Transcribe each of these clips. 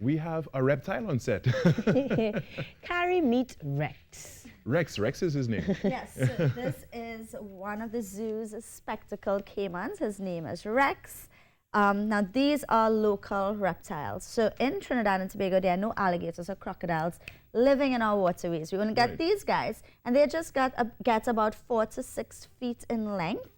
we have a reptile on set. Carrie, meet Rex. Rex is his name. Yes, so this is one of the zoo's spectacled caimans. His name is Rex. Now, these are local reptiles. So in Trinidad and Tobago, there are no alligators or crocodiles living in our waterways. We only get these guys, and they just get about 4 to 6 feet in length.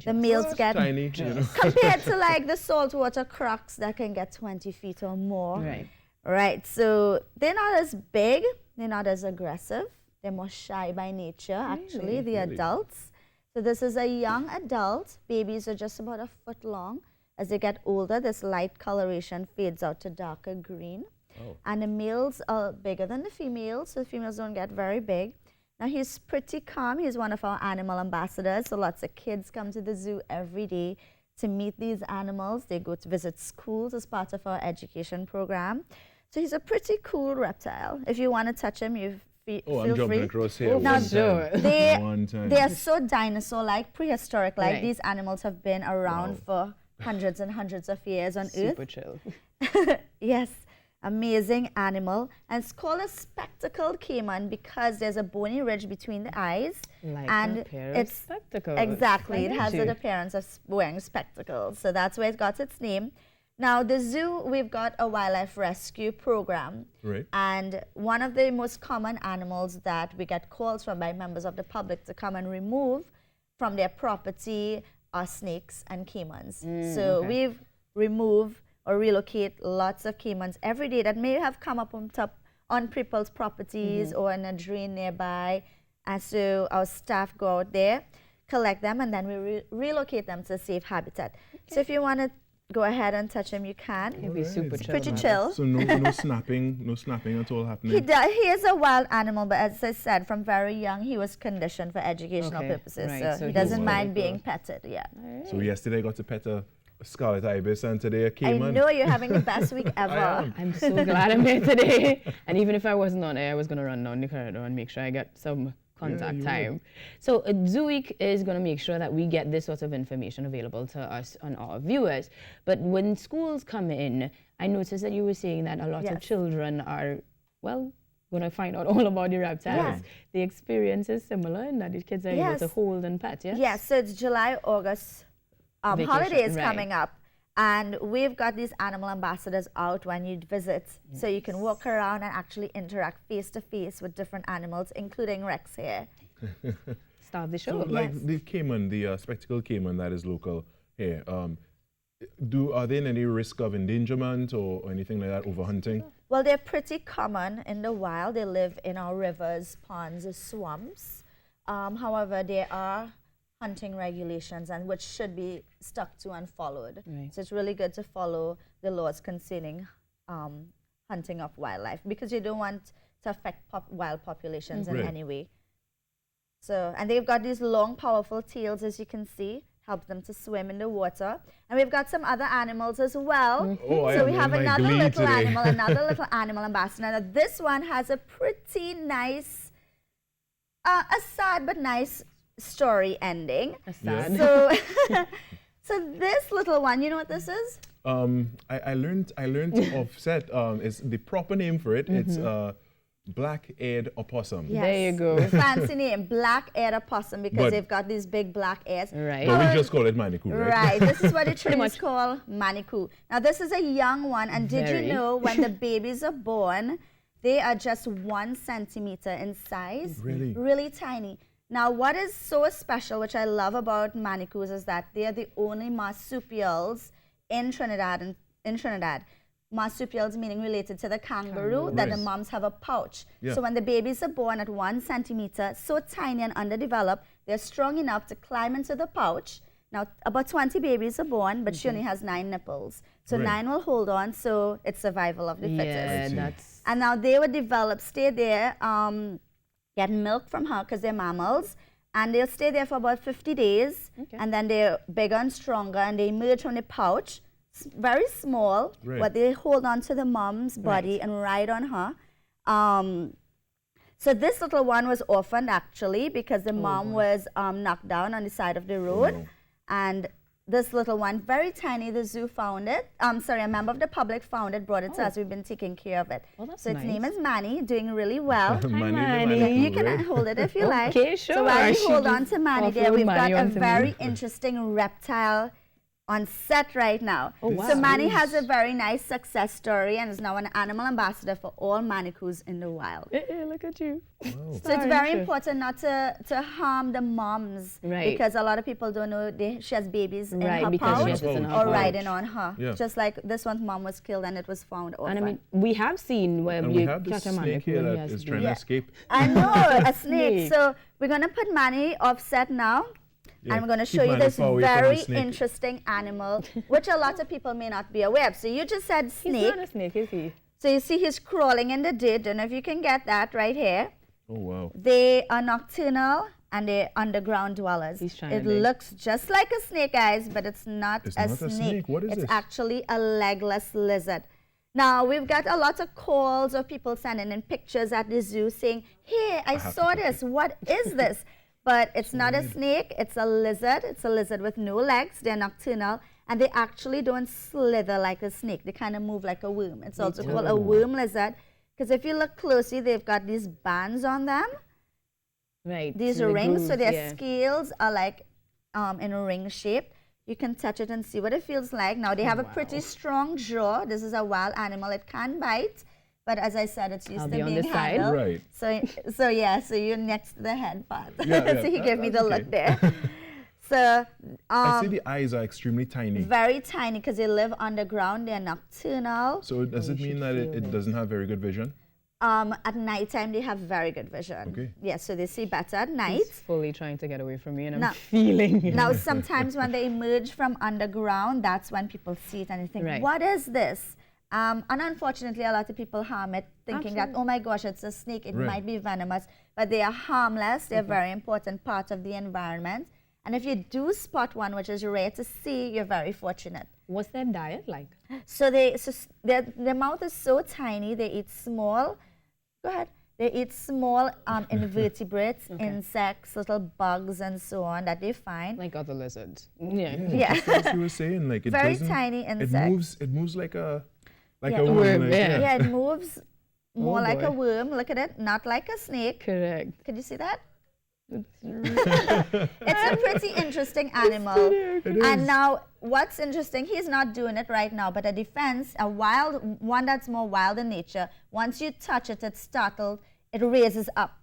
The males get tiny, compared to like the saltwater crocs that can get 20 feet or more. Right. Right. So they're not as big. They're not as aggressive. They're more shy by nature, actually, the adults. So this is a young adult. Babies are just about a foot long. As they get older, this light coloration fades out to darker green. Oh. And the males are bigger than the females, so the females don't get very big. Now, he's pretty calm. He's one of our animal ambassadors, so lots of kids come to the zoo every day to meet these animals. They go to visit schools as part of our education program. So he's a pretty cool reptile. If you want to touch him, you feel Oh, I'm jumping free. across here. Now, One time. they are so dinosaur-like, prehistoric-like. These animals have been around for hundreds and hundreds of years on Earth. Super chill. Yes, amazing animal. And it's called a spectacled caiman because there's a bony ridge between the eyes. Like and a pair it's of spectacles. Exactly, it I has get the you. appearance of wearing spectacles. So that's where it got its name. Now, the zoo, we've got a wildlife rescue program. Right. And one of the most common animals that we get calls from by members of the public to come and remove from their property are snakes and caimans. So we've removed or relocate lots of caimans every day that may have come up on people's properties or in a drain nearby. And so our staff go out there, collect them, and then we relocate them to a safe habitat. So if you want to go ahead and touch him, you can. It'd be super chill. Pretty man. chill. So no snapping at all happening. He is a wild animal, but as I said, from very young, he was conditioned for educational purposes. Right, So he he's doesn't very mind being cool. petted, yeah. So yesterday I got to pet a scarlet ibis and today a I caiman. know you're having the best week ever. am. I'm so glad I'm here today. And even if I wasn't on air, I was going to run down the corridor and make sure I get some contact you time. So Zoo Week is going to make sure that we get this sort of information available to us and our viewers. But when schools come in, I noticed that you were saying that a lot of Yes. children are, well, going to find out all about the reptiles. Yeah. The experience is similar in that the kids are able to Yes. hold and pet, yes? Yes, so it's July, August Vacation, holidays right. coming up. And we've got these animal ambassadors out when you visit. So you can walk around and actually interact face to face with different animals, including Rex here. Start the So show. like Yes. the caiman, the spectacled caiman that is local here, are there any risk of endangerment or anything like that, overhunting? Well, they're pretty common in the wild. They live in our rivers, ponds, swamps. However, there are hunting regulations and which should be stuck to and followed. Right. So it's really good to follow the laws concerning hunting of wildlife because you don't want to affect wild populations in Right. any way. So, and they've got these long, powerful tails, as you can see, help them to swim in the water. And we've got some other animals as well. Oh, I So am we in have my another glee little today. animal, another little animal ambassador. Now, this one has a pretty nice, a sad but nice story ending. Sad. So, so this little one, you know what this is? I learned of set is the proper name for it. It's black-eared opossum. Yes. There you go. Fancy name, black-eared opossum, because But- they've got these big black ears. Right. But we just call it Manicou, right? Right, this is what the trees much. call Manicou. Now, this is a young one, and did Very. you know when the babies are born, they are just 1 centimeter in size? Really? Really tiny. Now, what is so special, which I love about Manicous, is that they are the only marsupials in Trinidad. Marsupials meaning related to the kangaroo, that the Right. moms have a pouch. Yeah. So when the babies are born at 1 centimeter, so tiny and underdeveloped, they're strong enough to climb into the pouch. Now, about 20 babies are born, but she only has 9 nipples. So Right. 9 will hold on, so it's survival of the Yeah, fittest. see. that's And now they would develop, stay there, get milk from her because they're mammals, and they'll stay there for about 50 days, and then they're bigger and stronger, and they emerge from the pouch, very small, Right. but they hold on to the mom's body and ride on her. So this little one was orphaned actually because the mom was knocked down on the side of the road, no. and this little one, very tiny. The zoo found it. Sorry, a member of the public found it, brought it to us. We've been taking care of it. Oh, that's so its nice. name is Manny, doing really well. Manny, You can hold it if you like. Okay, sure. So while you She hold on just to Manny there, offload we've got Manny a onto me. very interesting reptile on set right now. Oh, wow. So Manny has a very nice success story and is now an animal ambassador for all Manicous in the wild. Look at you. Wow. So it's very important not to harm the moms, Right. because a lot of people don't know she has babies in Right, her because pouch she has it in her or pouch. riding on her. Yeah. Just like this one's mom was killed and it was found orphan. And I mean, we have seen where And you we have this catch a snake Manicou here and he that has is to trying be- to escape. I know, a snake. Snake. So we're going to put Manny offset now. Yeah, And I'm going to keep show you Manny this far away from the very snake. interesting animal, which a lot of people may not be aware of. So you just said He's snake. not a snake, is he? So you see he's crawling in the dirt. Don't know if you can get that right here. Oh, wow. They are nocturnal and they're underground dwellers. He's trying It to dig. looks just like a snake, guys, but it's not It's a not a snake. snake. What is it's this? actually a legless lizard. Now, we've got a lot of calls of people sending in pictures at the zoo saying, hey, I have saw to put this. What is this? But it's not a snake. It's a lizard. It's a lizard with no legs. They're nocturnal. And they actually don't slither like a snake. They kind of move like a worm. It's also called a worm lizard. Because if you look closely, they've got these bands on them. Right. These so the rings, so grooves, their yeah. scales are like in a ring shape. You can touch it and see what it feels like. Now, they have a pretty strong jaw. This is a wild animal. It can bite. But as I said, it's used I'll to be on being this side. handled. Right. So you're next to the head part. Yeah, So he gave me the that's look okay. there. So I see the eyes are extremely tiny. very tiny because they live underground. They're nocturnal. So does it mean that it doesn't have very good vision? At nighttime, they have very good vision. Okay. Yeah, so they see better at night. He's fully trying to get away from me and I'm Now- feeling it. Now, sometimes when they emerge from underground, that's when people see it and they think, Right. what is this? And unfortunately, a lot of people harm it, thinking that, oh my gosh, it's a snake, it Right. might be venomous. But they are harmless. They're a very important part of the environment. And if you do spot one, which is rare to see, you're very fortunate. What's their diet like? So their mouth is so tiny, they eat small. Go ahead. They eat small invertebrates, insects, little bugs, and so on that they find. Like other lizards. Yeah. Yeah. Just as you were saying, like it Very doesn't- tiny insect. It moves like a Yeah. worm. Worm, like, yeah. Yeah, it moves more Oh, like a boy. worm. Look at it, not like a snake. Correct. Could you see that? It's a pretty interesting animal. It And is. now, what's interesting, he's not doing it right now, but a defense, a wild one that's more wild in nature, once you touch it, it's startled, it raises up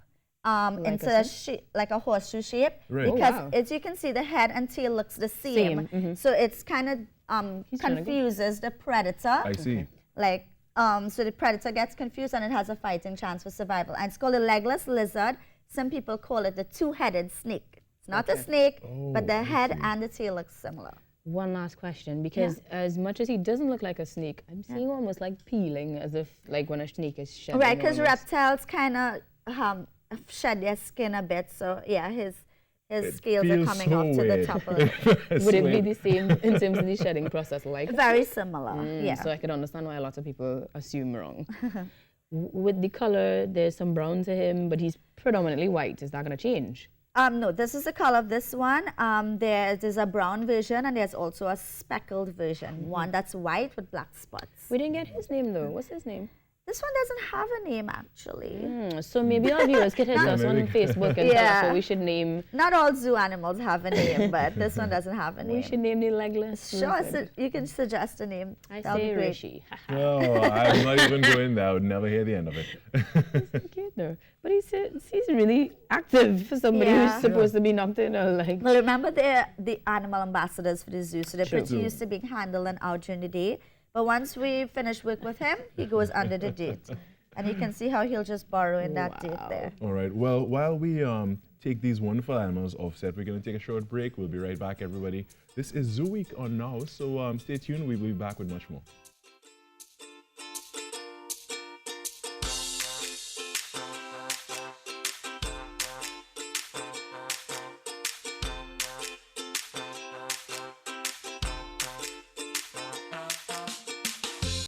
into a like a horseshoe shape. Right. Oh, Because wow. as you can see, the head and tail looks the same. So it's kind of He's trying to go. confuses the predator. I see. Like, so the predator gets confused and it has a fighting chance for survival. And it's called a legless lizard. Some people call it the two-headed snake. It's not a snake, but the I head see. and the tail look similar. One last question, because as much as he doesn't look like a snake, I'm seeing almost like peeling, as if like when a snake is shedding. Right, because almost. reptiles kind of shed their skin a bit. So, yeah, his It scales are feels coming so off to the weird. top of it. Would it be the same in terms of the shedding process? Like Very similar, yeah. So I could understand why a lot of people assume wrong. With the color, there's some brown to him, but he's predominantly white. Is that going to change? No, this is the color of this one. There's a brown version and there's also a speckled version, one that's white with black spots. We didn't get his name though. What's his name? This one doesn't have a name, actually. So maybe our viewers could hit us on maybe. Facebook and tell us Yeah. what we should name. Not all zoo animals have a name, but this one doesn't have a name. We should name the Legless. Sure, so you can suggest a name. I That'll be say great. Rishi. No, I'm not even going there. I would never hear the end of it. Cute though. But he's really active for somebody Yeah. who's supposed to be nocturnal. Like, Well, remember they're the animal ambassadors for the zoo, so they're True. pretty used to being handled and out during the day. But once we finish work with him, he goes under the dirt. And you can see how he'll just burrow in that dirt there. All right. Well, while we take these wonderful animals offset, we're going to take a short break. We'll be right back, everybody. This is Zoo Week on Now, so stay tuned. We'll be back with much more.